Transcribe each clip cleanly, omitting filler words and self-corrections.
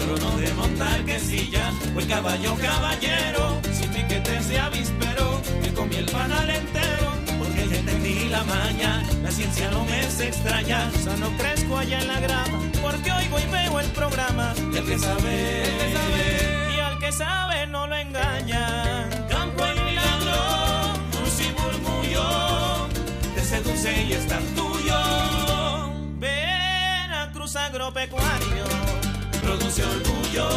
trono de montar que silla, o el caballo caballero, sin piquetes de avispero, que comí el panal entero, porque ya entendí la maña, la ciencia no me es extraña, sano crezco allá en la grama, porque oigo y veo el programa, y el que sabe, y al que sabe no lo engaña. Campo y milagro, luz y murmullo, te seduce y está tuyo. Veracruz Agropecuario produce orgullo.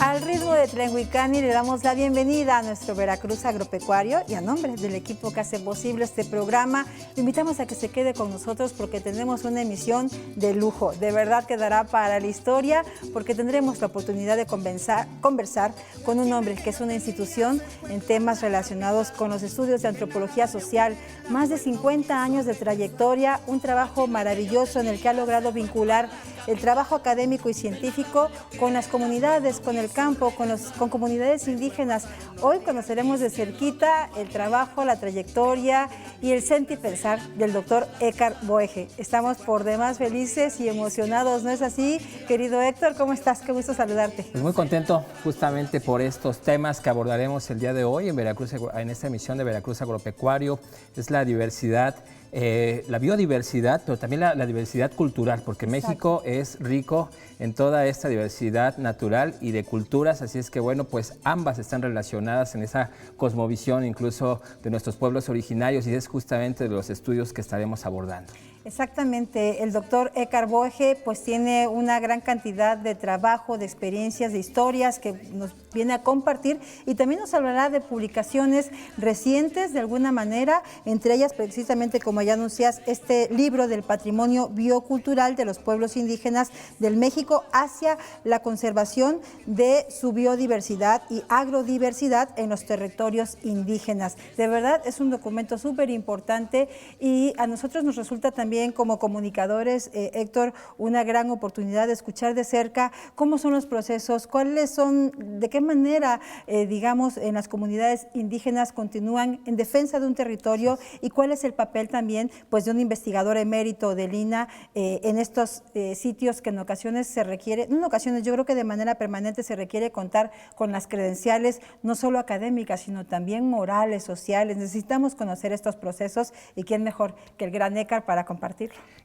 Al ritmo de Tlenhuicani le damos la bienvenida a nuestro Veracruz Agropecuario y a nombre del equipo que hace posible este programa, le invitamos a que se quede con nosotros porque tenemos una emisión de lujo. De verdad quedará para la historia porque tendremos la oportunidad de conversar con un hombre que es una institución en temas relacionados con los estudios de antropología social, más de 50 años de trayectoria, un trabajo maravilloso en el que ha logrado vincular el trabajo académico y científico con las comunidades, con el campo, con comunidades indígenas. Hoy conoceremos de cerquita el trabajo, la trayectoria y el sentir y pensar del doctor Écar Boege. Estamos por demás felices y emocionados, ¿no es así? Querido Héctor, ¿cómo estás? Qué gusto saludarte. Pues muy contento justamente por estos temas que abordaremos el día de hoy en Veracruz, en esta emisión de Veracruz Agropecuario. Es la diversidad, la biodiversidad, pero también la diversidad cultural, porque Exacto. México es rico en toda esta diversidad natural y de culturas, así es que bueno, pues ambas están relacionadas en esa cosmovisión incluso de nuestros pueblos originarios y es justamente de los estudios que estaremos abordando. Exactamente, el doctor Écar Boege pues tiene una gran cantidad de trabajo, de experiencias, de historias que nos viene a compartir y también nos hablará de publicaciones recientes de alguna manera, entre ellas precisamente como ya anuncias este libro del patrimonio biocultural de los pueblos indígenas del México hacia la conservación de su biodiversidad y agrodiversidad en los territorios indígenas. De verdad es un documento súper importante y a nosotros nos resulta también como comunicadores, Héctor, una gran oportunidad de escuchar de cerca cómo son los procesos, cuáles son, de qué manera, digamos, en las comunidades indígenas continúan en defensa de un territorio y cuál es el papel también, pues, de un investigador emérito del INAH en estos sitios que en ocasiones se requiere, no en ocasiones, yo creo que de manera permanente se requiere contar con las credenciales, no solo académicas, sino también morales, sociales. Necesitamos conocer estos procesos y quién mejor que el gran Écar para compartirlo.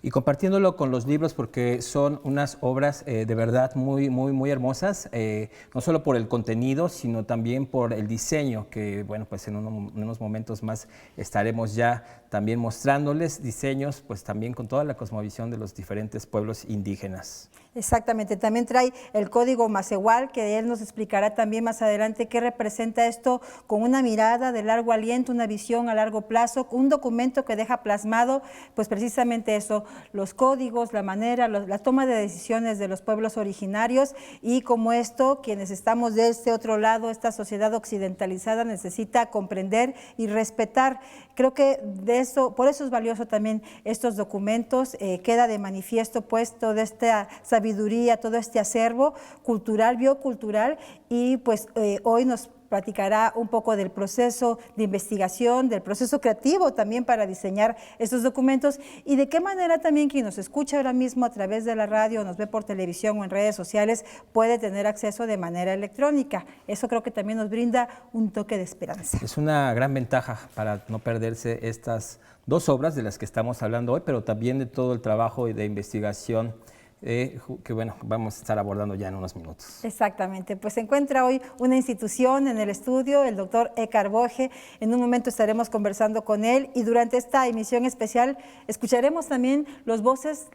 Y compartiéndolo con los libros porque son unas obras de verdad muy hermosas, no solo por el contenido, sino también por el diseño, que bueno, pues en unos momentos más estaremos ya también mostrándoles diseños, pues también con toda la cosmovisión de los diferentes pueblos indígenas. Exactamente, también trae el código Macehual, que él nos explicará también más adelante qué representa esto con una mirada de largo aliento, una visión a largo plazo, un documento que deja plasmado, pues precisamente eso, los códigos, la manera, la toma de decisiones de los pueblos originarios y como esto, quienes estamos de este otro lado, esta sociedad occidentalizada necesita comprender y respetar. Creo que de eso, por eso es valioso también estos documentos, queda de manifiesto pues toda esta sabiduría, todo este acervo cultural, biocultural y pues hoy nos platicará un poco del proceso de investigación, del proceso creativo también para diseñar estos documentos y de qué manera también quien nos escucha ahora mismo a través de la radio, nos ve por televisión o en redes sociales, puede tener acceso de manera electrónica. Eso creo que también nos brinda un toque de esperanza. Es una gran ventaja para no perderse estas dos obras de las que estamos hablando hoy, pero también de todo el trabajo de investigación que bueno, vamos a estar abordando ya en unos minutos. Exactamente, pues se encuentra hoy una institución en el estudio, el doctor Écar Boege. En un momento estaremos conversando con él y durante esta emisión especial escucharemos también las voces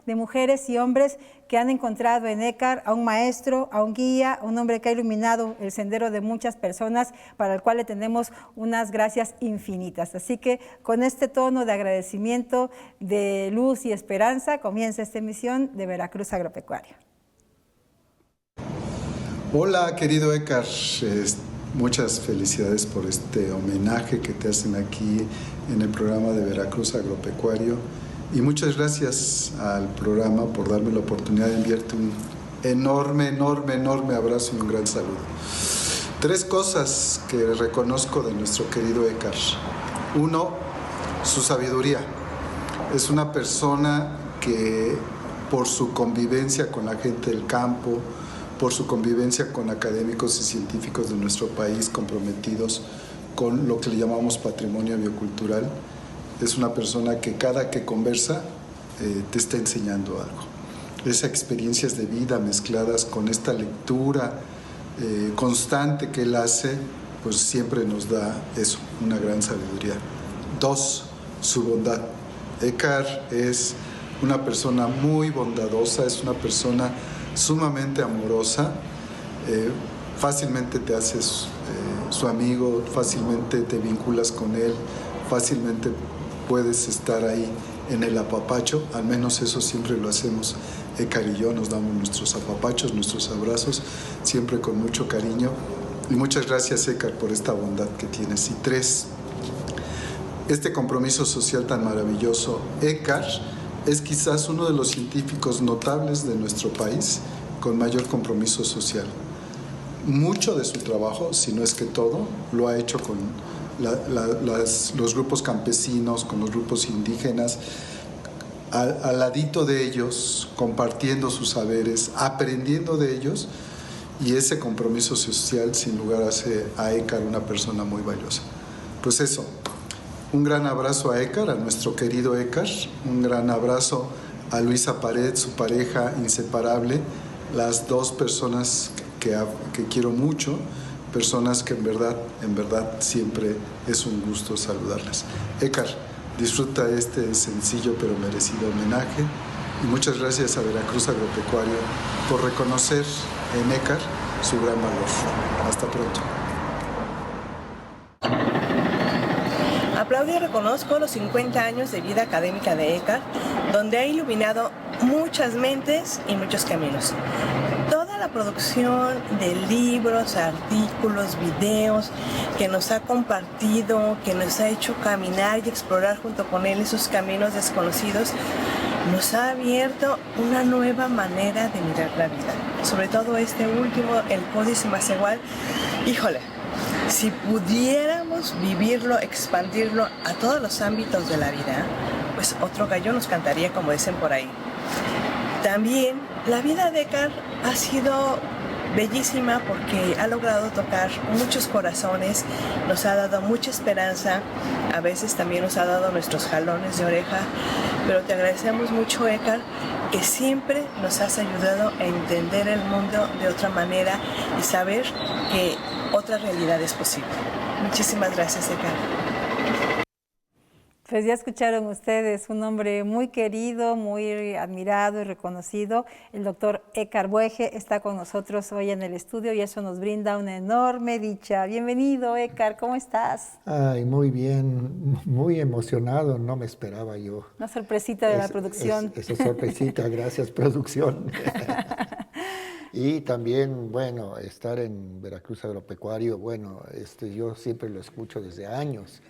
de mujeres y hombres que han encontrado en Écar a un maestro, a un guía, a un hombre que ha iluminado el sendero de muchas personas, para el cual le tenemos unas gracias infinitas. Así que con este tono de agradecimiento, de luz y esperanza, comienza esta emisión de Veracruz Agropecuario. Hola, querido Écar, muchas felicidades por este homenaje que te hacen aquí en el programa de Veracruz Agropecuario y muchas gracias al programa por darme la oportunidad de enviarte un enorme abrazo y un gran saludo. 3 cosas que reconozco de nuestro querido Écar. 1, su sabiduría. Es una persona que por su convivencia con la gente del campo, por su convivencia con académicos y científicos de nuestro país comprometidos con lo que le llamamos patrimonio biocultural, es una persona que cada que conversa te está enseñando algo. Esas experiencias de vida mezcladas con esta lectura constante que él hace, pues siempre nos da eso, una gran sabiduría. 2, su bondad. Écar es una persona muy bondadosa, es una persona sumamente amorosa, fácilmente te haces su amigo, fácilmente te vinculas con él, fácilmente puedes estar ahí en el apapacho, al menos eso siempre lo hacemos. Écar y yo nos damos nuestros apapachos, nuestros abrazos, siempre con mucho cariño. Y muchas gracias, Écar, por esta bondad que tienes. Y 3, este compromiso social tan maravilloso. Écar es quizás uno de los científicos notables de nuestro país con mayor compromiso social. Mucho de su trabajo, si no es que todo, lo ha hecho con los grupos campesinos, con los grupos indígenas, al ladito de ellos, compartiendo sus saberes, aprendiendo de ellos, y ese compromiso social sin lugar hace a Écar una persona muy valiosa. Pues eso, un gran abrazo a Écar, a nuestro querido Écar, un gran abrazo a Luisa Pared, su pareja inseparable, las 2 personas que quiero mucho, personas que en verdad siempre es un gusto saludarlas. Écar, disfruta este sencillo pero merecido homenaje y muchas gracias a Veracruz Agropecuario por reconocer en Écar su gran valor. Hasta pronto. Aplaudo y reconozco los 50 años de vida académica de Écar, donde ha iluminado muchas mentes y muchos caminos. Toda la producción de libros, artículos, videos que nos ha compartido, que nos ha hecho caminar y explorar junto con él esos caminos desconocidos, nos ha abierto una nueva manera de mirar la vida. Sobre todo este último, el Códice Macehual, híjole, si pudiéramos vivirlo, expandirlo a todos los ámbitos de la vida, pues otro gallo nos cantaría, como dicen por ahí. También la vida de Écar ha sido bellísima porque ha logrado tocar muchos corazones, nos ha dado mucha esperanza, a veces también nos ha dado nuestros jalones de oreja, pero te agradecemos mucho, Écar, que siempre nos has ayudado a entender el mundo de otra manera y saber que otra realidad es posible. Muchísimas gracias, Écar. Pues ya escucharon ustedes, un hombre muy querido, muy admirado y reconocido. El doctor Écar Boege está con nosotros hoy en el estudio y eso nos brinda una enorme dicha. Bienvenido, Écar, ¿cómo estás? Ay, muy bien, muy emocionado, no me esperaba yo. Una sorpresita de la producción. Esa sorpresita, gracias producción. Y también, bueno, estar en Veracruz Agropecuario, bueno, yo siempre lo escucho desde años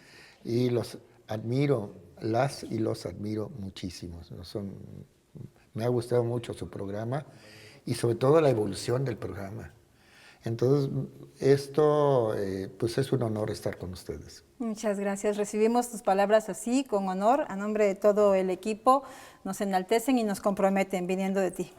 y los admiro, los admiro muchísimo. Me ha gustado mucho su programa y sobre todo la evolución del programa. Entonces, esto pues es un honor estar con ustedes. Muchas gracias. Recibimos tus palabras así, con honor, a nombre de todo el equipo. Nos enaltecen y nos comprometen viniendo de ti.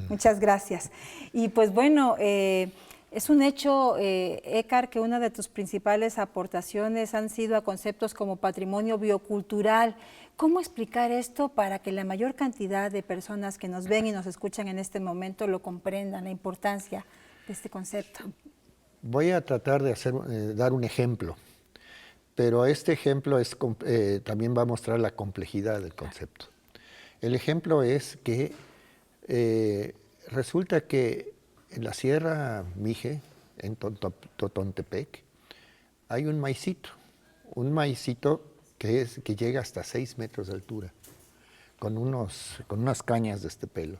Muchas gracias. Y pues bueno, es un hecho, Écar, que una de tus principales aportaciones han sido a conceptos como patrimonio biocultural. ¿Cómo explicar esto para que la mayor cantidad de personas que nos ven y nos escuchan en este momento lo comprendan, la importancia de este concepto? Voy a tratar de dar un ejemplo, pero este ejemplo también va a mostrar la complejidad del concepto. El ejemplo es que resulta que en la Sierra Mije, en Totontepec, hay un maicito que llega hasta 6 metros de altura, con unas cañas de este pelo.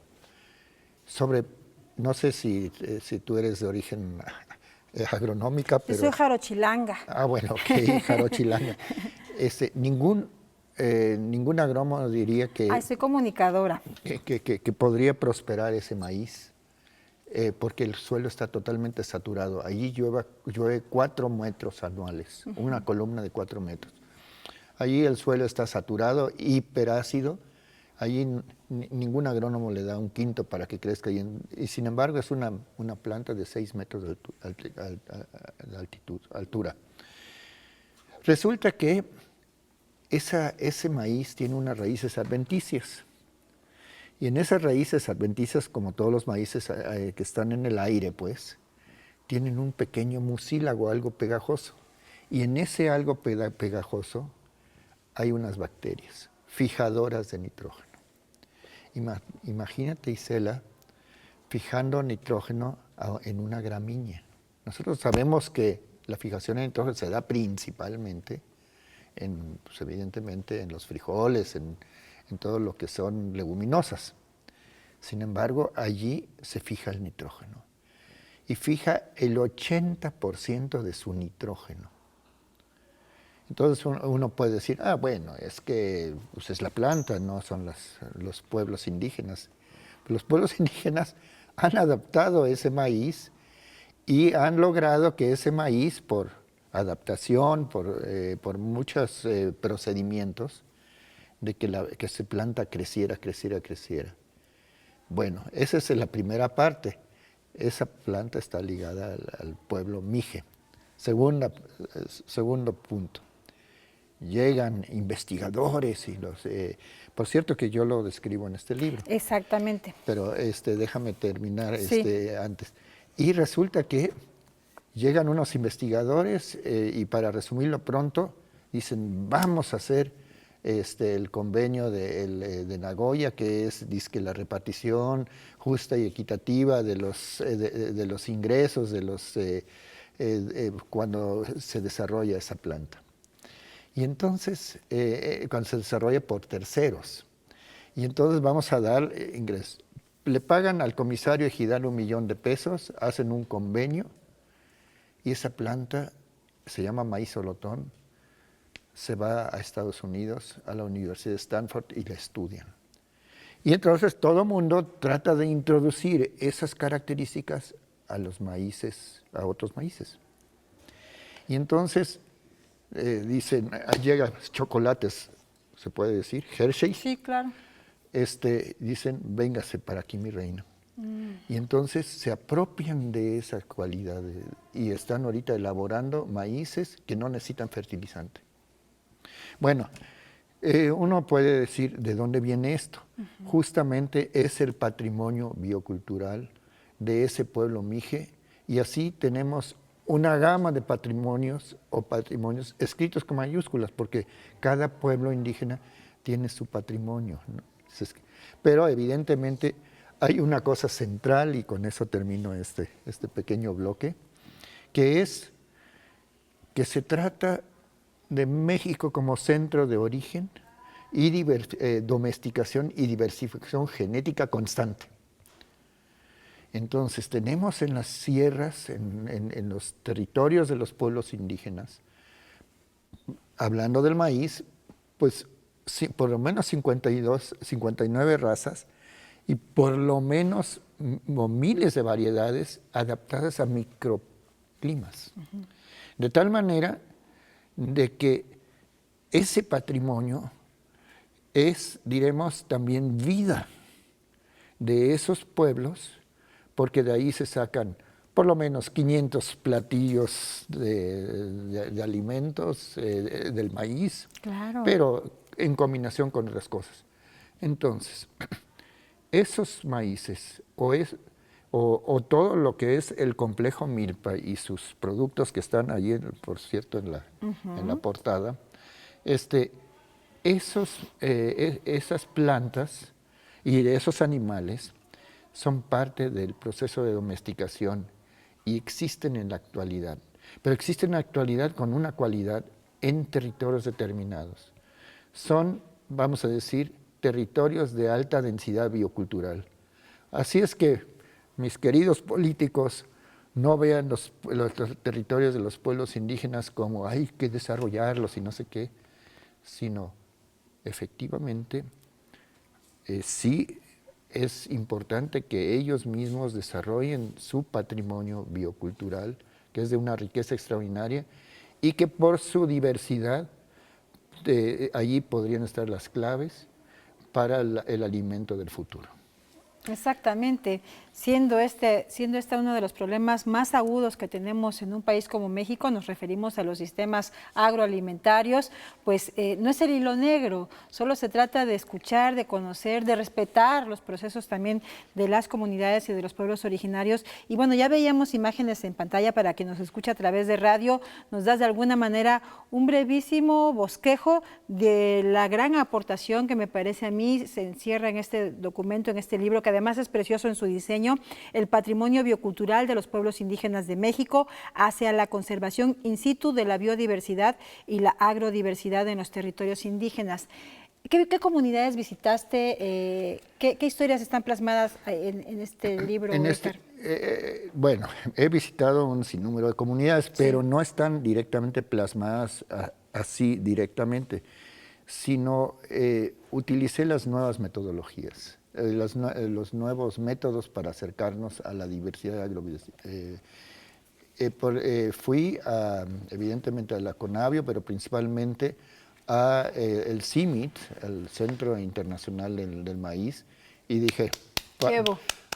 No sé si tú eres de origen agronómica, pero... Yo soy jarochilanga. Ah, bueno, ok, jarochilanga. Ningún agrónomo diría que... Soy comunicadora. Que podría prosperar ese maíz porque el suelo está totalmente saturado. Allí llueve 4 metros anuales, una columna de 4 metros. Allí el suelo está saturado, hiperácido. Allí ningún agrónomo le da un quinto para que crezca. Y sin embargo es una planta de 6 metros de altura. Resulta que ese maíz tiene unas raíces adventicias. Y en esas raíces adventicias, como todos los maíces que están en el aire, pues, tienen un pequeño mucílago, algo pegajoso. Y en ese algo pegajoso hay unas bacterias fijadoras de nitrógeno. Imagínate, Isela, fijando nitrógeno en una gramínea. Nosotros sabemos que la fijación de nitrógeno se da principalmente, pues evidentemente, en los frijoles, en todo lo que son leguminosas. Sin embargo, allí se fija el nitrógeno. Y fija el 80% de su nitrógeno. Entonces uno puede decir, bueno, es que pues es la planta, no son los pueblos indígenas. Los pueblos indígenas han adaptado ese maíz y han logrado que ese maíz, por adaptación, por muchos procedimientos, de que esa planta creciera. Bueno, esa es la primera parte. Esa planta está ligada al pueblo mije. Segundo punto. Llegan investigadores y por cierto que yo lo describo en este libro. Exactamente. Pero déjame terminar Sí. antes. Y resulta que llegan unos investigadores y, para resumirlo pronto, dicen, vamos a hacer el convenio de Nagoya, que es dizque la repartición justa y equitativa de los ingresos cuando se desarrolla esa planta. Y entonces, cuando se desarrolla por terceros, y entonces vamos a dar ingresos. Le pagan al comisario ejidal $1 millón, hacen un convenio, y esa planta se llama maíz solotón, se va a Estados Unidos, a la Universidad de Stanford, y la estudian. Y entonces todo el mundo trata de introducir esas características a los maíces, a otros maíces. Y entonces dicen, llegan chocolates, se puede decir, Hershey. Sí, claro. Dicen, véngase para aquí, mi reino. Y entonces se apropian de esa cualidad y están ahorita elaborando maíces que no necesitan fertilizante. Bueno, uno puede decir, ¿de dónde viene esto? Justamente es el patrimonio biocultural de ese pueblo mije, y así tenemos una gama de patrimonios escritos con mayúsculas, porque cada pueblo indígena tiene su patrimonio, ¿no? Pero evidentemente hay una cosa central, y con eso termino este pequeño bloque, que es que se trata de México como centro de origen y domesticación y diversificación genética constante. Entonces tenemos en las sierras, en los territorios de los pueblos indígenas, hablando del maíz, pues por lo menos 59 razas y por lo menos miles de variedades adaptadas a microclimas. De tal manera de que ese patrimonio es, diremos, también vida de esos pueblos, porque de ahí se sacan por lo menos 500 platillos de alimentos del maíz, Claro. pero en combinación con otras cosas. Entonces, esos maíces o todo lo que es el complejo milpa y sus productos que están ahí, por cierto, en la portada, esas plantas y esos animales son parte del proceso de domesticación y existen en la actualidad. Pero existen en la actualidad con una cualidad en territorios determinados. Son, vamos a decir, territorios de alta densidad biocultural. Así es que, mis queridos políticos, no vean los territorios de los pueblos indígenas como hay que desarrollarlos y no sé qué, sino efectivamente sí es importante que ellos mismos desarrollen su patrimonio biocultural, que es de una riqueza extraordinaria, y que por su diversidad, allí podrían estar las claves para el alimento del futuro. Exactamente, siendo este uno de los problemas más agudos que tenemos en un país como México, nos referimos a los sistemas agroalimentarios, pues no es el hilo negro, solo se trata de escuchar, de conocer, de respetar los procesos también de las comunidades y de los pueblos originarios. Y bueno, ya veíamos imágenes en pantalla para quien nos escucha a través de radio, nos das de alguna manera un brevísimo bosquejo de la gran aportación que me parece a mí se encierra en este documento, en este libro, que además es precioso en su diseño, el patrimonio biocultural de los pueblos indígenas de México hacia la conservación in situ de la biodiversidad y la agrodiversidad en los territorios indígenas. ¿Qué comunidades visitaste? ¿Qué historias están plasmadas en este libro? Bueno, he visitado un sinnúmero de comunidades, pero no están directamente plasmadas así directamente, sino utilicé las nuevas metodologías. Los nuevos métodos para acercarnos a la diversidad fui evidentemente a la CONABIO, pero principalmente a el CIMIT, el Centro Internacional del Maíz, y dije,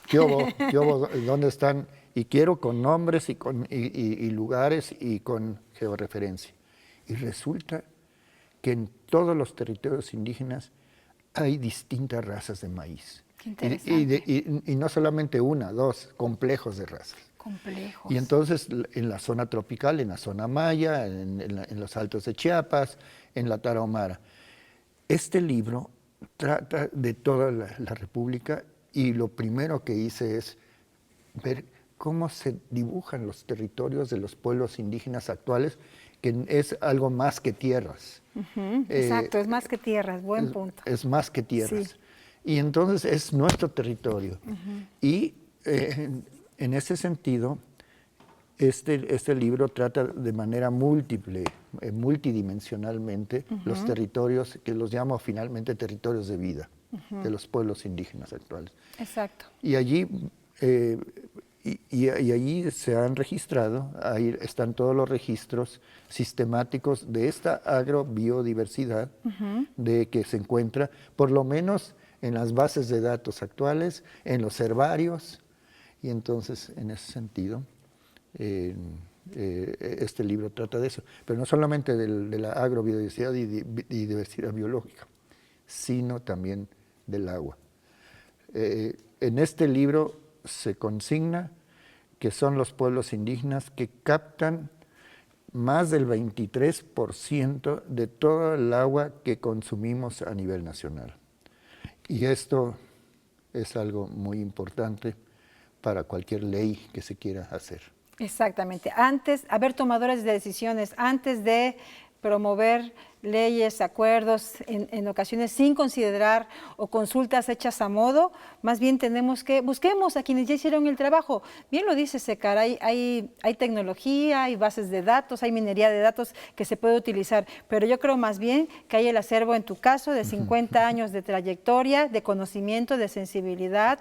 ¿Qué hubo? ¿Dónde están? Y quiero con nombres y lugares y con georreferencia. Y resulta que en todos los territorios indígenas hay distintas razas de maíz. Qué interesante. Y no solamente una, dos, complejos de razas. Complejos. Y entonces en la zona tropical, en la zona maya, en los altos de Chiapas, en la Tarahumara. Este libro trata de toda la República y lo primero que hice es ver cómo se dibujan los territorios de los pueblos indígenas actuales, que es algo más que tierras. Exacto, es más que tierras, buen punto. Es más que tierras. Sí. Y entonces es nuestro territorio. Y en ese sentido, este libro trata de manera múltiple, multidimensionalmente, los territorios, que los llamo finalmente territorios de vida, de los pueblos indígenas actuales. Exacto. Y allí... Y allí se han registrado, ahí están todos los registros sistemáticos de esta agrobiodiversidad de que se encuentra, por lo menos en las bases de datos actuales, en los herbarios, y entonces en ese sentido este libro trata de eso, pero no solamente de la agrobiodiversidad y diversidad biológica, sino también del agua. En este libro se consigna que son los pueblos indígenas que captan más del 23% de todo el agua que consumimos a nivel nacional. Y esto es algo muy importante para cualquier ley que se quiera hacer. Exactamente. Haber tomadores de decisiones, antes de promover leyes, acuerdos, en ocasiones sin considerar o consultas hechas a modo, más bien tenemos que, busquemos a quienes ya hicieron el trabajo. Bien lo dice Sécar, hay tecnología, hay bases de datos, hay minería de datos que se puede utilizar, pero yo creo más bien que hay el acervo en tu caso de 50 años de trayectoria, de conocimiento, de sensibilidad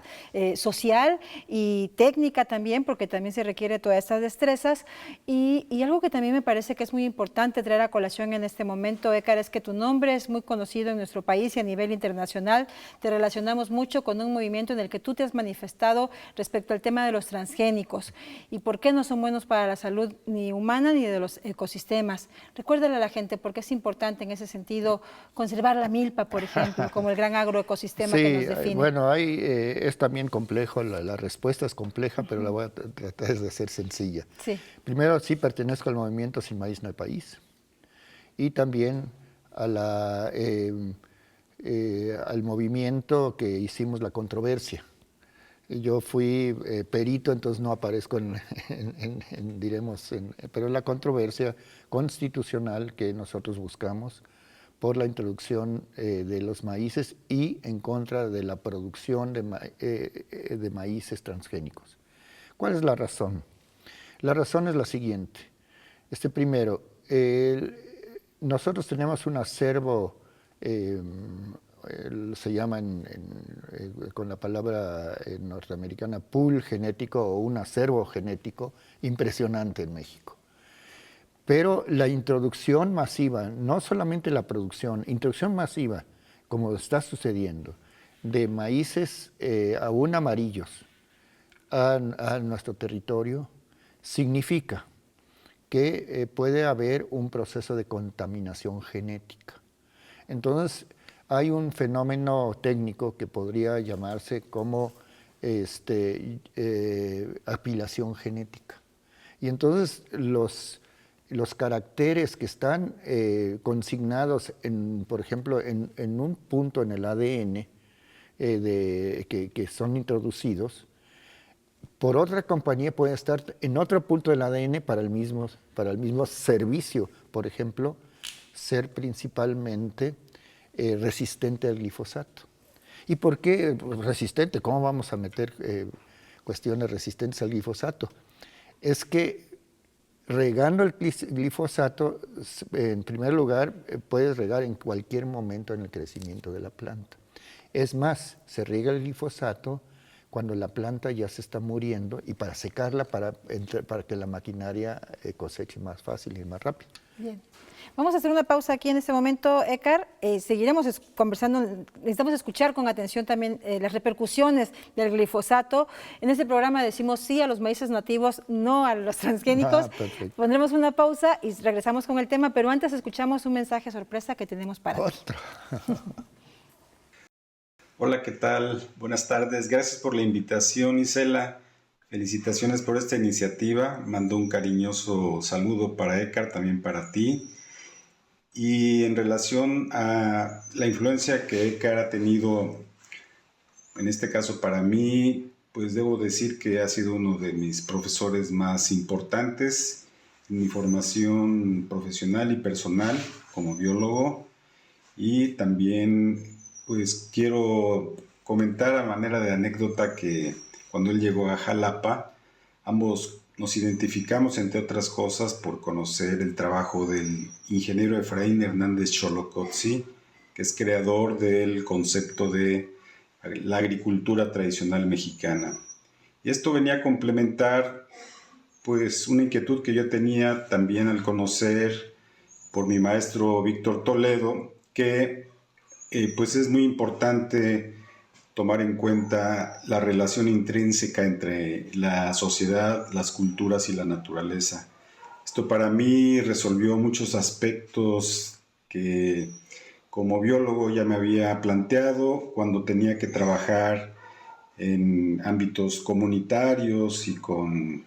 social y técnica también, porque también se requiere todas estas destrezas, y algo que también me parece que es muy importante traer a colación en este momento, Écar, es que tu nombre es muy conocido en nuestro país y a nivel internacional. Te relacionamos mucho con un movimiento en el que tú te has manifestado respecto al tema de los transgénicos y por qué no son buenos para la salud ni humana ni de los ecosistemas. Recuérdale a la gente por qué es importante en ese sentido conservar la milpa, por ejemplo, como el gran agroecosistema que nos define. Bueno, es también complejo, la respuesta es compleja, pero la voy a tratar de hacer sencilla. Sí. Primero, sí pertenezco al movimiento Sin Maíz No Hay País, y también al movimiento que hicimos la controversia. Yo fui perito, entonces no aparezco pero la controversia constitucional que nosotros buscamos por la introducción de los maíces y en contra de la producción de maíces transgénicos. ¿Cuál es la razón? La razón es la siguiente. Primero, nosotros tenemos un acervo se llama con la palabra norteamericana pool genético o un acervo genético impresionante en México. Pero la introducción masiva, no solamente la producción, introducción masiva, como está sucediendo, de maíces aún amarillos a nuestro territorio, significa que puede haber un proceso de contaminación genética. Entonces, hay un fenómeno técnico que podría llamarse como apilación genética. Y entonces los caracteres que están consignados, por ejemplo, en un punto en el ADN que son introducidos, por otra compañía puede estar en otro punto del ADN para el mismo servicio, por ejemplo, ser principalmente resistente al glifosato. ¿Y por qué resistente? ¿Cómo vamos a meter cuestiones resistentes al glifosato? Es que regando el glifosato, en primer lugar, puedes regar en cualquier momento en el crecimiento de la planta. Es más, se riega el glifosato cuando la planta ya se está muriendo y para secarla, para que la maquinaria coseche más fácil y más rápido. Bien. Vamos a hacer una pausa aquí en este momento, Ekar. Seguiremos conversando. Necesitamos escuchar con atención también las repercusiones del glifosato. En este programa decimos sí a los maíces nativos, no a los transgénicos. Pondremos una pausa y regresamos con el tema, pero antes escuchamos un mensaje sorpresa que tenemos para ti. Hola, ¿qué tal? Buenas tardes. Gracias por la invitación, Isela. Felicitaciones por esta iniciativa. Mando un cariñoso saludo para Ekar, también para ti. Y en relación a la influencia que Ekar ha tenido, en este caso para mí, pues debo decir que ha sido uno de mis profesores más importantes en mi formación profesional y personal como biólogo. Y también pues quiero comentar a manera de anécdota que cuando él llegó a Jalapa, ambos nos identificamos, entre otras cosas, por conocer el trabajo del ingeniero Efraín Hernández Xolocotzi, que es creador del concepto de la agricultura tradicional mexicana. Y esto venía a complementar pues una inquietud que yo tenía también al conocer por mi maestro Víctor Toledo, que pues es muy importante tomar en cuenta la relación intrínseca entre la sociedad, las culturas y la naturaleza. Esto para mí resolvió muchos aspectos que como biólogo ya me había planteado cuando tenía que trabajar en ámbitos comunitarios y con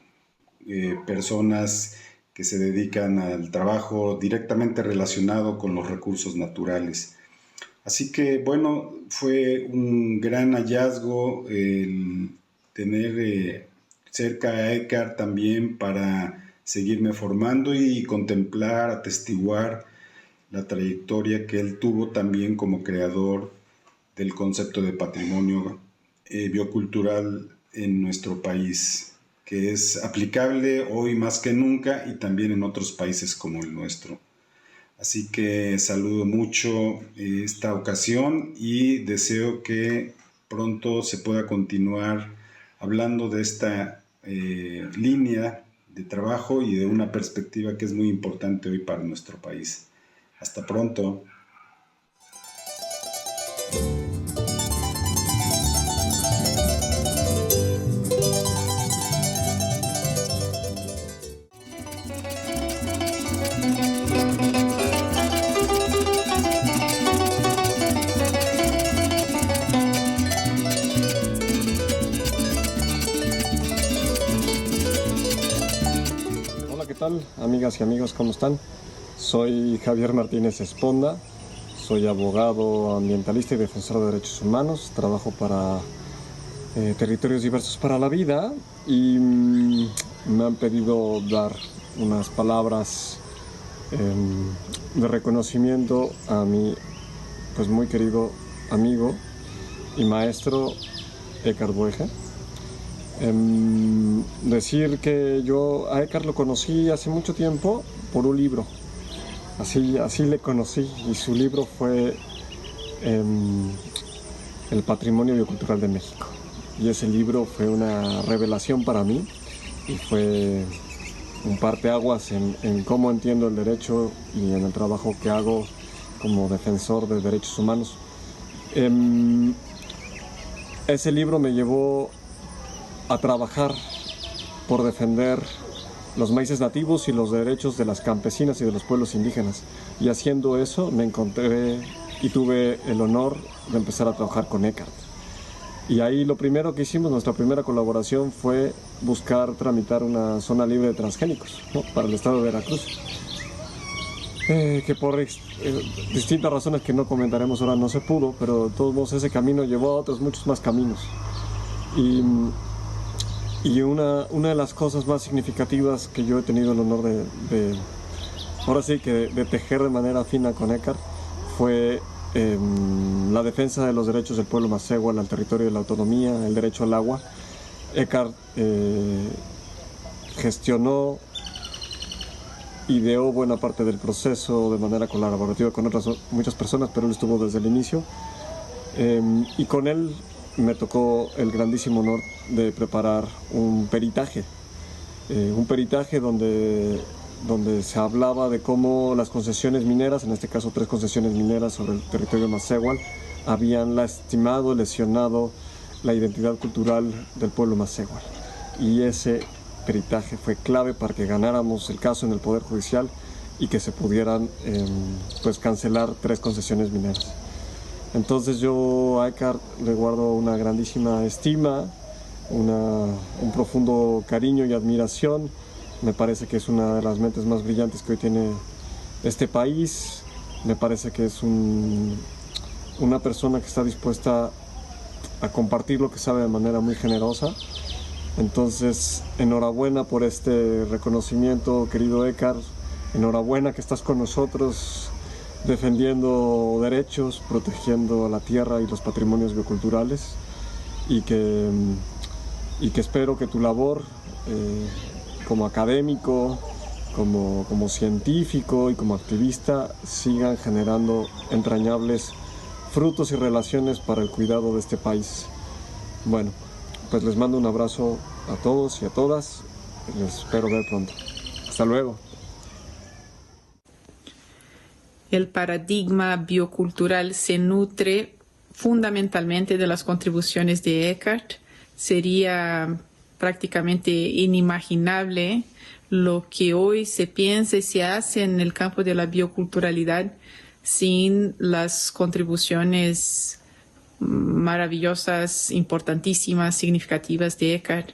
personas que se dedican al trabajo directamente relacionado con los recursos naturales. Así que, bueno, fue un gran hallazgo el tener cerca a Ekar también para seguirme formando y contemplar, atestiguar la trayectoria que él tuvo también como creador del concepto de patrimonio biocultural en nuestro país, que es aplicable hoy más que nunca y también en otros países como el nuestro. Así que saludo mucho esta ocasión y deseo que pronto se pueda continuar hablando de esta línea de trabajo y de una perspectiva que es muy importante hoy para nuestro país. Hasta pronto. Amigas y amigos, ¿cómo están? Soy Javier Martínez Esponda, soy abogado ambientalista y defensor de derechos humanos, trabajo para Territorios Diversos para la Vida y me han pedido dar unas palabras de reconocimiento a mi pues muy querido amigo y maestro Ekar Boeje. Decir que yo a Ekar lo conocí hace mucho tiempo por un libro, así le conocí y su libro fue El patrimonio biocultural de México. Y ese libro fue una revelación para mí y fue un parteaguas en cómo entiendo el derecho y en el trabajo que hago como defensor de derechos humanos. Ese libro me llevó a trabajar por defender los maíces nativos y los derechos de las campesinas y de los pueblos indígenas. Y haciendo eso me encontré y tuve el honor de empezar a trabajar con Eckhart. Y ahí lo primero que hicimos, nuestra primera colaboración, fue buscar tramitar una zona libre de transgénicos, ¿no?, para el estado de Veracruz. Que por distintas razones que no comentaremos ahora no se pudo, pero de todos modos ese camino llevó a otros muchos más caminos. Y una de las cosas más significativas que yo he tenido el honor de tejer de manera fina con Eckhart fue la defensa de los derechos del pueblo Masehual al territorio de la autonomía, el derecho al agua. Eckhart gestionó, ideó buena parte del proceso de manera colaborativa con muchas personas, pero él estuvo desde el inicio. Y con él me tocó el grandísimo honor de preparar un peritaje donde se hablaba de cómo las concesiones mineras, en este caso 3 concesiones mineras sobre el territorio Masehual, habían lastimado, lesionado la identidad cultural del pueblo Masehual. Y ese peritaje fue clave para que ganáramos el caso en el Poder Judicial y que se pudieran cancelar 3 concesiones mineras. Entonces yo a Eckhart le guardo una grandísima estima, un profundo cariño y admiración. Me parece que es una de las mentes más brillantes que hoy tiene este país. Me parece que es una persona que está dispuesta a compartir lo que sabe de manera muy generosa. Entonces, enhorabuena por este reconocimiento, querido Eckhart. Enhorabuena que estás con nosotros defendiendo derechos, protegiendo la tierra y los patrimonios bioculturales. Y que espero que tu labor como académico, como científico y como activista sigan generando entrañables frutos y relaciones para el cuidado de este país. Bueno, pues les mando un abrazo a todos y a todas. Les espero ver pronto. Hasta luego. El paradigma biocultural se nutre fundamentalmente de las contribuciones de Eckhart. Sería prácticamente inimaginable lo que hoy se piensa y se hace en el campo de la bioculturalidad sin las contribuciones maravillosas, importantísimas, significativas de Eckhart.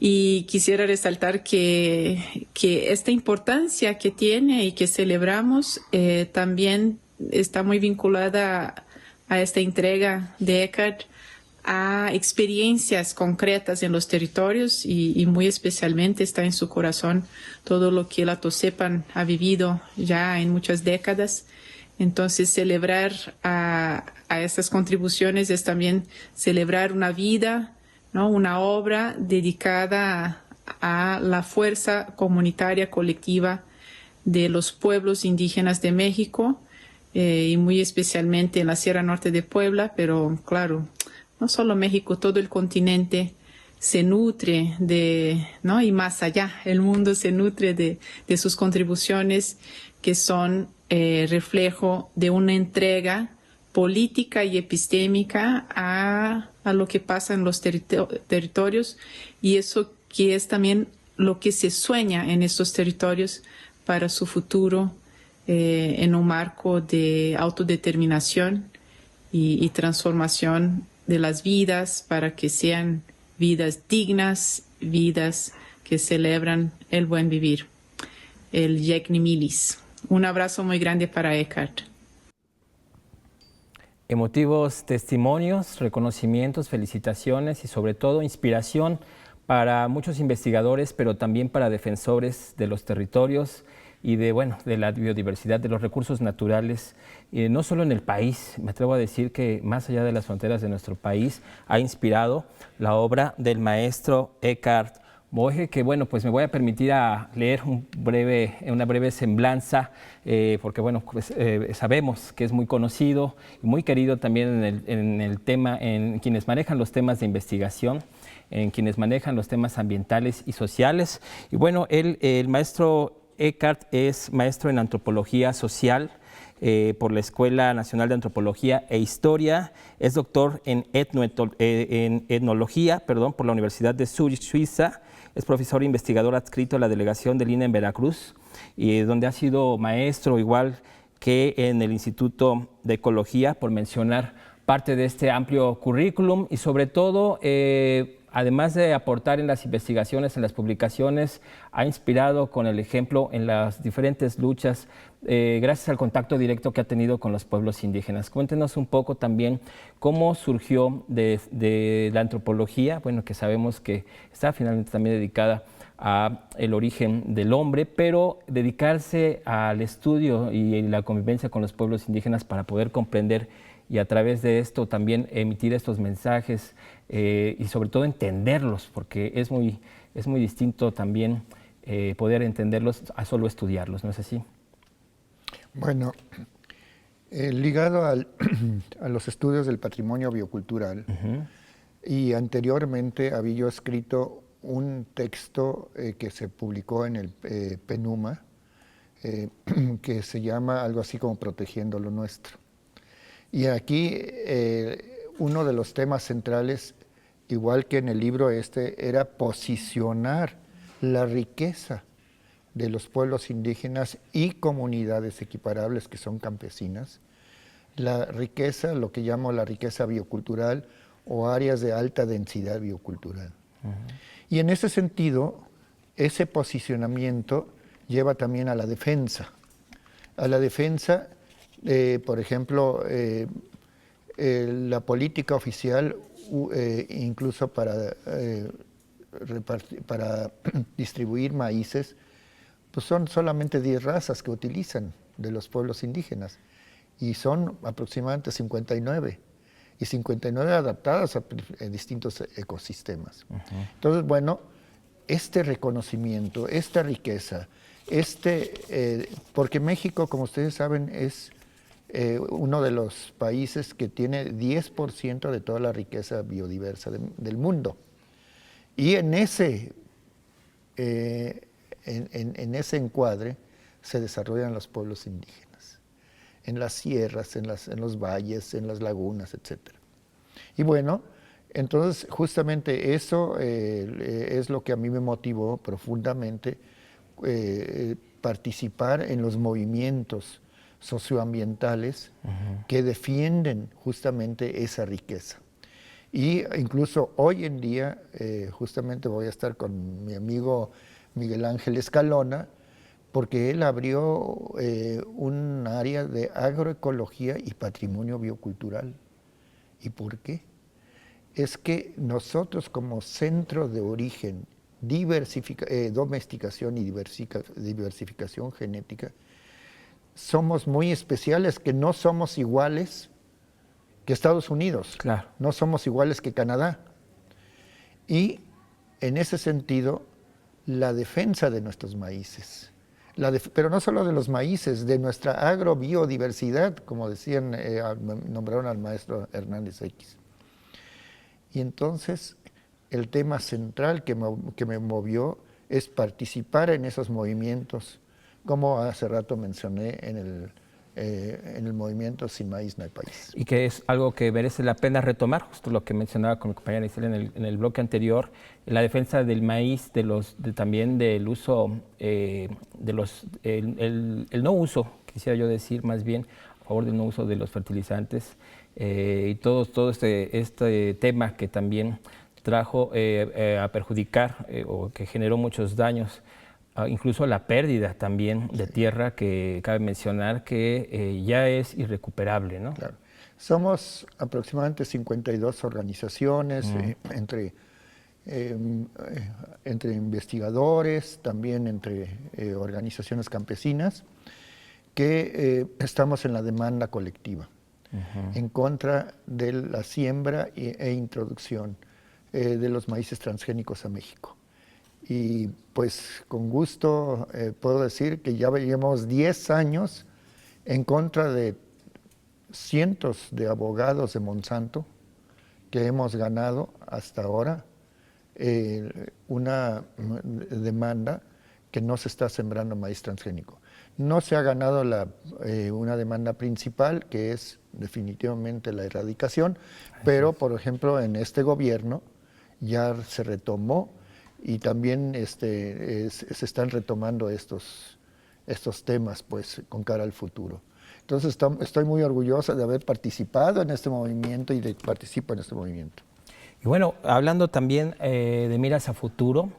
Y quisiera resaltar que esta importancia que tiene y que celebramos también está muy vinculada a esta entrega de Eckhart a experiencias concretas en los territorios y muy especialmente está en su corazón todo lo que el Atosepan ha vivido ya en muchas décadas. Entonces, celebrar a estas contribuciones es también celebrar una vida, ¿no?, una obra dedicada a la fuerza comunitaria colectiva de los pueblos indígenas de México y muy especialmente en la Sierra Norte de Puebla, pero claro, no solo México, todo el continente se nutre ¿no?, y más allá, el mundo se nutre de sus contribuciones que son reflejo de una entrega política y epistémica a lo que pasa en los territorios y eso que es también lo que se sueña en estos territorios para su futuro en un marco de autodeterminación y transformación de las vidas para que sean vidas dignas, vidas que celebran el buen vivir, el Yecni Milis. Un abrazo muy grande para Eckhart. Emotivos testimonios, reconocimientos, felicitaciones y sobre todo inspiración para muchos investigadores, pero también para defensores de los territorios y de la biodiversidad, de los recursos naturales, no solo en el país. Me atrevo a decir que más allá de las fronteras de nuestro país ha inspirado la obra del maestro Eckhart Boege, que bueno, pues me voy a permitir a leer una breve semblanza, porque bueno, pues, sabemos que es muy conocido y muy querido también en el tema, en quienes manejan los temas de investigación, en quienes manejan los temas ambientales y sociales. Y bueno, el maestro Eckhart es maestro en antropología social por la Escuela Nacional de Antropología e Historia, es doctor en etnología, por la Universidad de Zurich, Suiza, es profesor e investigador adscrito a la delegación del INA en Veracruz, y donde ha sido maestro, igual que en el Instituto de Ecología, por mencionar parte de este amplio currículum, y sobre todo, además de aportar en las investigaciones, en las publicaciones, ha inspirado con el ejemplo en las diferentes luchas, gracias al contacto directo que ha tenido con los pueblos indígenas. Cuéntenos un poco también cómo surgió de la antropología, bueno, que sabemos que está finalmente también dedicada al origen del hombre, pero dedicarse al estudio y la convivencia con los pueblos indígenas para poder comprender y a través de esto también emitir estos mensajes y sobre todo entenderlos, porque es muy distinto también poder entenderlos a solo estudiarlos, ¿no es así? Bueno, ligado a los estudios del patrimonio biocultural, y anteriormente había yo escrito un texto que se publicó en el PENUMA, que se llama algo así como Protegiendo lo Nuestro. Y aquí uno de los temas centrales, igual que en el libro era posicionar la riqueza de los pueblos indígenas y comunidades equiparables que son campesinas, la riqueza, lo que llamo la riqueza biocultural o áreas de alta densidad biocultural. Y en ese sentido, ese posicionamiento lleva también a la defensa. A la defensa, por ejemplo, la política oficial, incluso para distribuir maíces, pues son solamente 10 razas que utilizan de los pueblos indígenas y son aproximadamente 59 y 59 adaptadas a distintos ecosistemas. Entonces, bueno, este reconocimiento, esta riqueza, porque México, como ustedes saben, es uno de los países que tiene 10% de toda la riqueza biodiversa del mundo. Y en ese encuadre se desarrollan los pueblos indígenas, en las sierras, en los valles, en las lagunas, etc. Y bueno, entonces justamente eso es lo que a mí me motivó profundamente participar en los movimientos socioambientales que defienden justamente esa riqueza. Y incluso hoy en día, justamente voy a estar con mi amigo Miguel Ángel Escalona, porque él abrió un área de agroecología y patrimonio biocultural. ¿Y por qué? Es que nosotros como centro de origen, domesticación y diversificación genética, somos muy especiales, que no somos iguales que Estados Unidos, claro. No somos iguales que Canadá. Y en ese sentido, la defensa de nuestros maíces, pero no solo de los maíces, de nuestra agrobiodiversidad, como decían, nombraron al maestro Hernández X. Y entonces, el tema central que me movió es participar en esos movimientos, como hace rato mencioné en el movimiento Sin Maíz No Hay País. Y que es algo que merece la pena retomar, justo lo que mencionaba con mi compañera Isela en el bloque anterior, la defensa del maíz, también del uso, el no uso, quisiera yo decir más bien, a favor del no uso de los fertilizantes, y todo este tema que también trajo a perjudicar o que generó muchos daños, incluso la pérdida también de tierra, que cabe mencionar que ya es irrecuperable, ¿no? Claro. Somos aproximadamente 52 organizaciones, entre investigadores, también entre organizaciones campesinas, que estamos en la demanda colectiva, en contra de la siembra e introducción de los maíces transgénicos a México. Y pues con gusto puedo decir que ya llevamos 10 años en contra de cientos de abogados de Monsanto que hemos ganado hasta ahora una demanda que no se está sembrando maíz transgénico. No se ha ganado una demanda principal, que es definitivamente la erradicación, pero por ejemplo en este gobierno ya se retomó y también se están retomando estos temas pues con cara al futuro. Entonces estoy muy orgullosa de haber participado en este movimiento y de participo en este movimiento. Y bueno, hablando también de miras a futuro,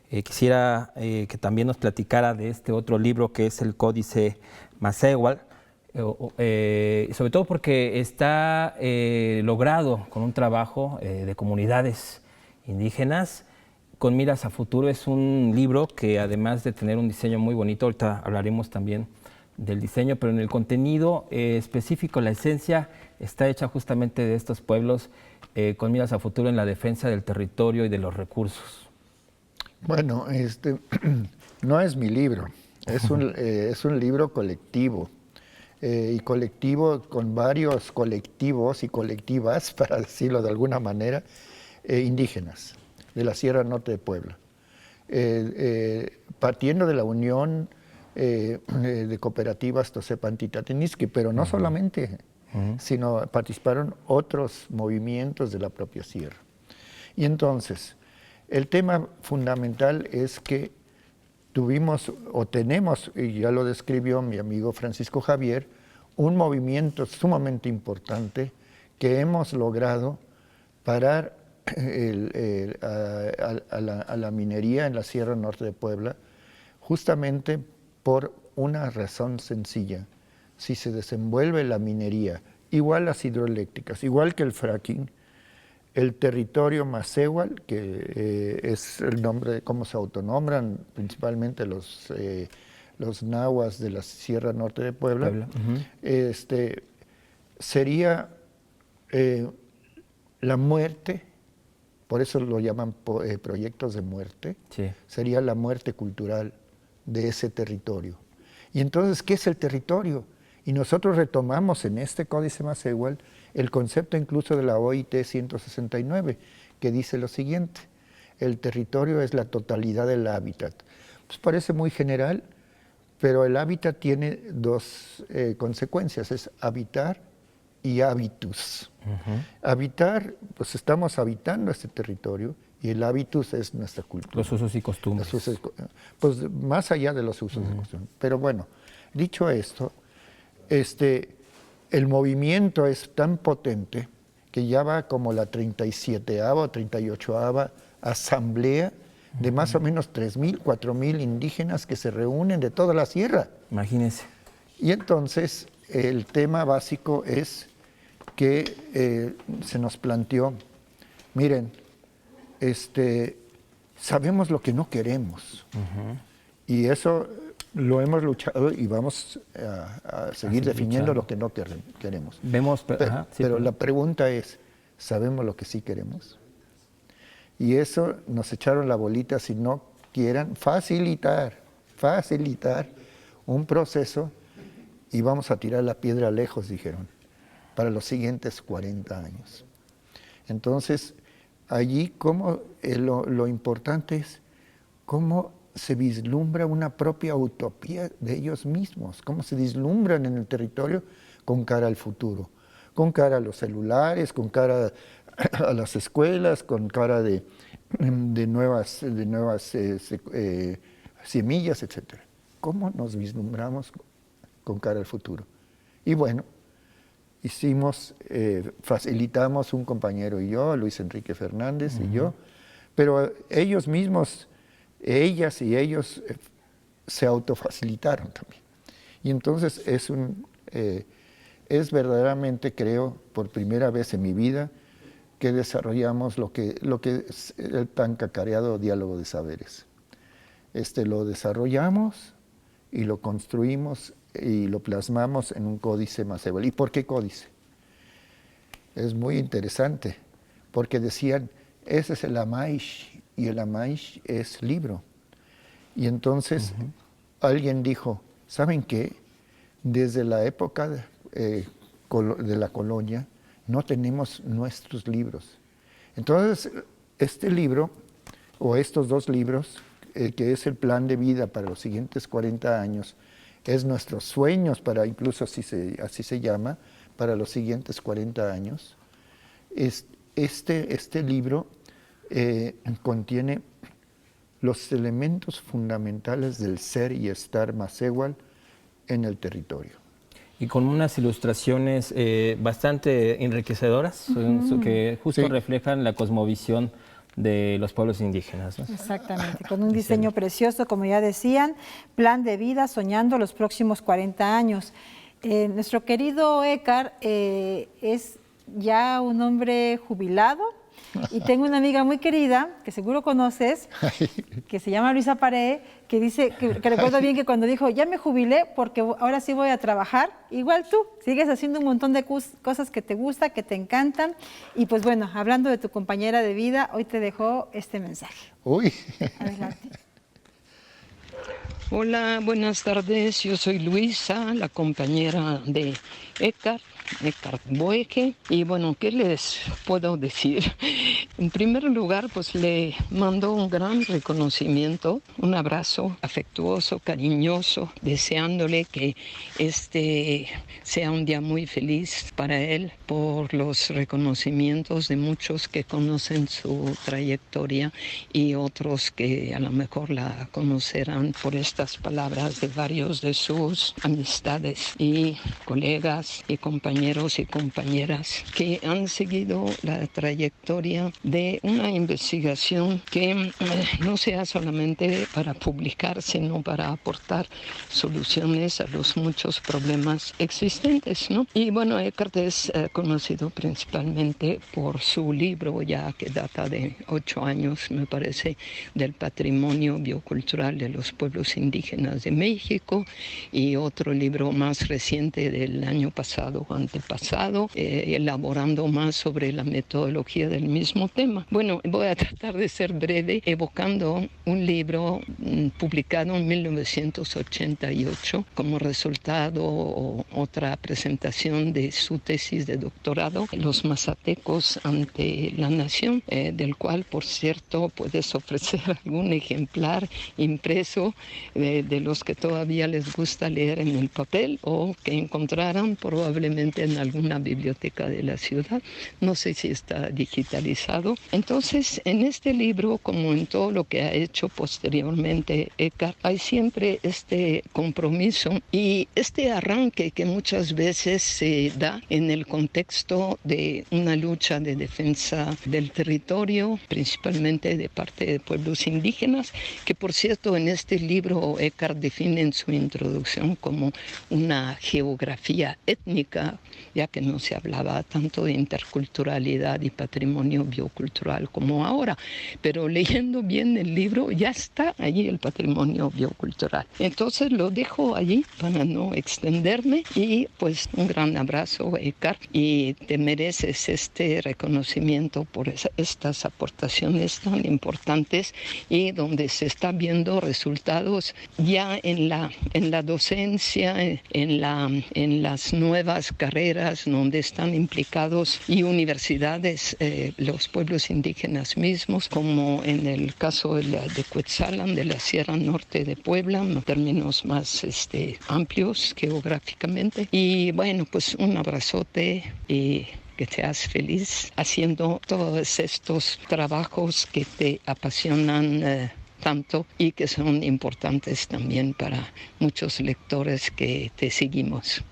quisiera que también nos platicara de este otro libro que es el Códice Masehual, sobre todo porque está logrado con un trabajo de comunidades indígenas con miras a futuro. Es un libro que además de tener un diseño muy bonito, ahorita hablaremos también del diseño, pero en el contenido específico, la esencia está hecha justamente de estos pueblos con miras a futuro en la defensa del territorio y de los recursos. Bueno, no es mi libro, es un libro colectivo, y colectivo con varios colectivos y colectivas, para decirlo de alguna manera, indígenas de la Sierra Norte de Puebla. Partiendo de la Unión de Cooperativas Tosepan-Titatenisque, pero no solamente, sino participaron otros movimientos de la propia sierra. Y entonces, el tema fundamental es que tuvimos o tenemos, y ya lo describió mi amigo Francisco Javier, un movimiento sumamente importante que hemos logrado parar a la minería en la Sierra Norte de Puebla, justamente por una razón sencilla. Si se desenvuelve la minería, igual las hidroeléctricas, igual que el fracking, el territorio Masehual, que es el nombre de cómo se autonombran principalmente los nahuas de la Sierra Norte de Puebla. Sería la muerte, por eso lo llaman proyectos de muerte, sí. Sería la muerte cultural de ese territorio. Y entonces, ¿qué es el territorio? Y nosotros retomamos en este Códice Masehual el concepto incluso de la OIT 169, que dice lo siguiente: el territorio es la totalidad del hábitat. Pues parece muy general, pero el hábitat tiene dos consecuencias, es habitar y habitus. Habitar, pues estamos habitando este territorio, y el habitus es nuestra cultura. Los usos y costumbres. Pues más allá de los usos y costumbres. Pero bueno, dicho esto, el movimiento es tan potente que ya va como la 37ª o 38ª asamblea de más o menos 3,000, 4,000 indígenas que se reúnen de toda la sierra. Imagínense. Y entonces el tema básico es que se nos planteó, miren, sabemos lo que no queremos, y eso lo hemos luchado y vamos a seguir definiendo lo que no queremos. Pero la pregunta es, ¿sabemos lo que sí queremos? Y eso nos echaron la bolita, si no quieran, facilitar un proceso, y vamos a tirar la piedra lejos, dijeron, para los siguientes 40 años. Entonces, allí lo importante es cómo se vislumbra una propia utopía de ellos mismos, cómo se vislumbran en el territorio con cara al futuro, con cara a los celulares, con cara a las escuelas, con cara de nuevas semillas, etc. ¿Cómo nos vislumbramos con cara al futuro? Y bueno, facilitamos un compañero y yo, Luis Enrique Fernández y yo, pero ellos mismos, ellas y ellos se autofacilitaron también. Y entonces es verdaderamente, creo, por primera vez en mi vida, que desarrollamos lo que es el tan cacareado diálogo de saberes. Lo desarrollamos y lo construimos y lo plasmamos en un códice Masehual. ¿Y por qué códice? Es muy interesante, porque decían, ese es el Amaish, y el Amaish es libro. Y entonces alguien dijo, ¿saben qué? Desde la época de la colonia no tenemos nuestros libros. Entonces, este libro, o estos 2 libros, que es el plan de vida para los siguientes 40 años, es nuestros sueños, para incluso así se llama, para los siguientes 40 años. Este libro contiene los elementos fundamentales del ser y estar macehual en el territorio. Y con unas ilustraciones bastante enriquecedoras, que justo reflejan la cosmovisión de los pueblos indígenas, ¿no? Exactamente, con un diseño precioso, como ya decían, plan de vida soñando los próximos 40 años. Nuestro querido Écar es ya un hombre jubilado y tengo una amiga muy querida, que seguro conoces, que se llama Luisa Paré, que dice, que recuerdo bien que cuando dijo, ya me jubilé porque ahora sí voy a trabajar, igual tú, sigues haciendo un montón de cosas que te gustan, que te encantan. Y pues bueno, hablando de tu compañera de vida, hoy te dejo este mensaje. Uy. Adelante. Hola, buenas tardes. Yo soy Luisa, la compañera de Écar Boeje. Y bueno, ¿qué les puedo decir? En primer lugar, pues le mando un gran reconocimiento, un abrazo afectuoso, cariñoso, deseándole que este sea un día muy feliz para él por los reconocimientos de muchos que conocen su trayectoria y otros que a lo mejor la conocerán por estas palabras de varios de sus amistades y colegas y compañeros y compañeras que han seguido la trayectoria de una investigación que no sea solamente para publicar, sino para aportar soluciones a los muchos problemas existentes, ¿no? Y bueno, Écar es conocido principalmente por su libro, ya que data de 8 años, me parece, del patrimonio biocultural de los pueblos indígenas de México, y otro libro más reciente del año pasado o antepasado, elaborando más sobre la metodología del mismo tema. Bueno, voy a tratar de ser breve, evocando un libro publicado en 1988 como resultado o otra presentación de su tesis de doctorado, Los mazatecos ante la nación, del cual, por cierto, puedes ofrecer algún ejemplar impreso de los que todavía les gusta leer en el papel o que encontrarán probablemente en alguna biblioteca de la ciudad. No sé si está digitalizado. Entonces, en este libro, como en todo lo que ha hecho posteriormente Écar, hay siempre este compromiso y este arranque que muchas veces se da en el contexto de una lucha de defensa del territorio, principalmente de parte de pueblos indígenas, que por cierto en este libro Écar define en su introducción como una geografía étnica, ya que no se hablaba tanto de interculturalidad y patrimonio biocultural como ahora, pero leyendo bien el libro ya está allí el patrimonio biocultural. Entonces lo dejo allí para no extenderme y pues un gran abrazo, Écar, y te mereces este reconocimiento por estas aportaciones tan importantes y donde se está viendo resultados ya en la docencia, en las nuevas carreras donde están implicados y universidades los pueblos indígenas mismos, como en el caso de Cuetzalan, de la Sierra Norte de Puebla, en términos más amplios geográficamente. Y bueno, pues un abrazote y que seas feliz haciendo todos estos trabajos que te apasionan tanto y que son importantes también para muchos lectores que te seguimos.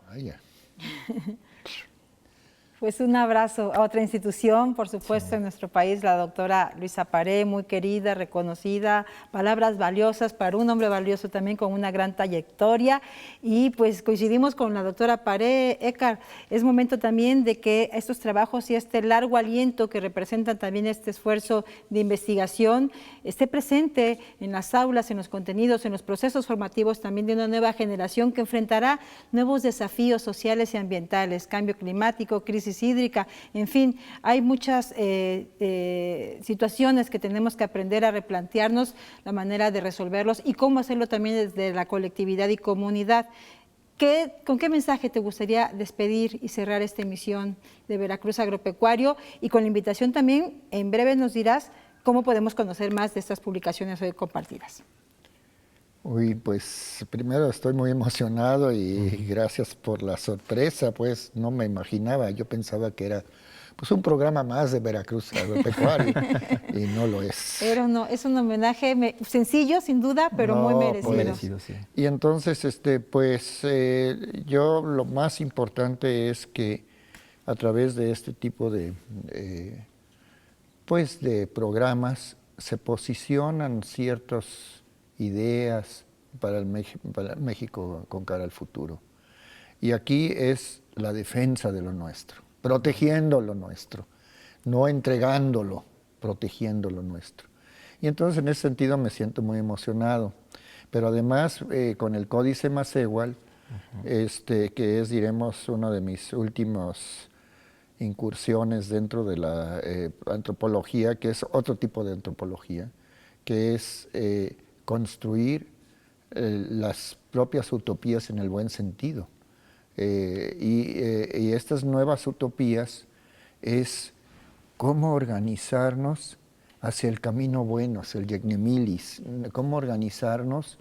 Vaya. Pues un abrazo a otra institución, por supuesto, en nuestro país, la doctora Luisa Paré, muy querida, reconocida, palabras valiosas para un hombre valioso también con una gran trayectoria. Y pues coincidimos con la doctora Paré. Écar, es momento también de que estos trabajos y este largo aliento que representan también este esfuerzo de investigación esté presente en las aulas, en los contenidos, en los procesos formativos también de una nueva generación que enfrentará nuevos desafíos sociales y ambientales, cambio climático, crisis crisis hídrica, en fin, hay muchas situaciones que tenemos que aprender a replantearnos la manera de resolverlos y cómo hacerlo también desde la colectividad y comunidad. ¿Con qué mensaje te gustaría despedir y cerrar esta emisión de Veracruz Agropecuario? Y con la invitación también, en breve nos dirás cómo podemos conocer más de estas publicaciones hoy compartidas. Uy, pues primero estoy muy emocionado y gracias por la sorpresa, pues no me imaginaba, yo pensaba que era pues un programa más de Veracruz Agropecuario y no lo es. Pero no, es un homenaje sencillo, sin duda, pero muy merecido. Sí. Y entonces, yo lo más importante es que a través de este tipo de programas se posicionan ciertas ideas para el México con cara al futuro. Y aquí es la defensa de lo nuestro, protegiendo lo nuestro, no entregándolo, protegiendo lo nuestro. Y entonces en ese sentido me siento muy emocionado. Pero además con el Códice Masehual, que es, diremos, una de mis últimas incursiones dentro de la antropología, que es otro tipo de antropología, que es construir las propias utopías en el buen sentido. Y estas nuevas utopías es cómo organizarnos hacia el camino bueno, hacia el Yegnemilis, cómo organizarnos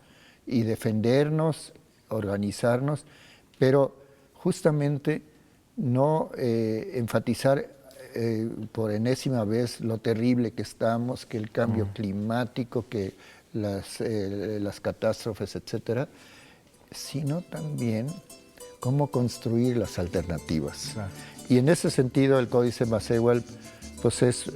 y defendernos, organizarnos, pero justamente no enfatizar por enésima vez lo terrible que estamos, que el cambio climático, que las catástrofes, etcétera, sino también cómo construir las alternativas. Claro. Y en ese sentido el Códice Masehual pues es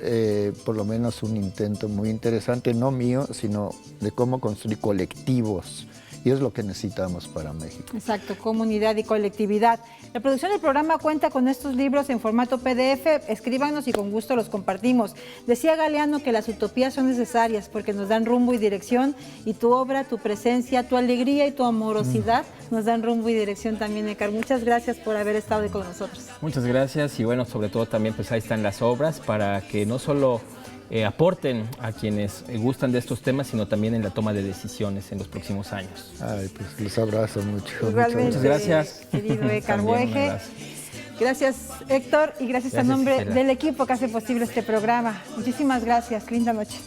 por lo menos un intento muy interesante, no mío, sino de cómo construir colectivos. Y es lo que necesitamos para México. Exacto, comunidad y colectividad. La producción del programa cuenta con estos libros en formato PDF. Escríbanos y con gusto los compartimos. Decía Galeano que las utopías son necesarias porque nos dan rumbo y dirección, y tu obra, tu presencia, tu alegría y tu amorosidad nos dan rumbo y dirección también, Écar. Muchas gracias por haber estado hoy con nosotros. Muchas gracias, y bueno, sobre todo también pues ahí están las obras para que no solo aporten a quienes gustan de estos temas, sino también en la toma de decisiones en los próximos años. Ay, pues los abrazo mucho. Igualmente, muchas gracias. Querido Écar Boege. Gracias, Héctor, y gracias a nombre del equipo que hace posible este programa. Muchísimas gracias. Linda noche.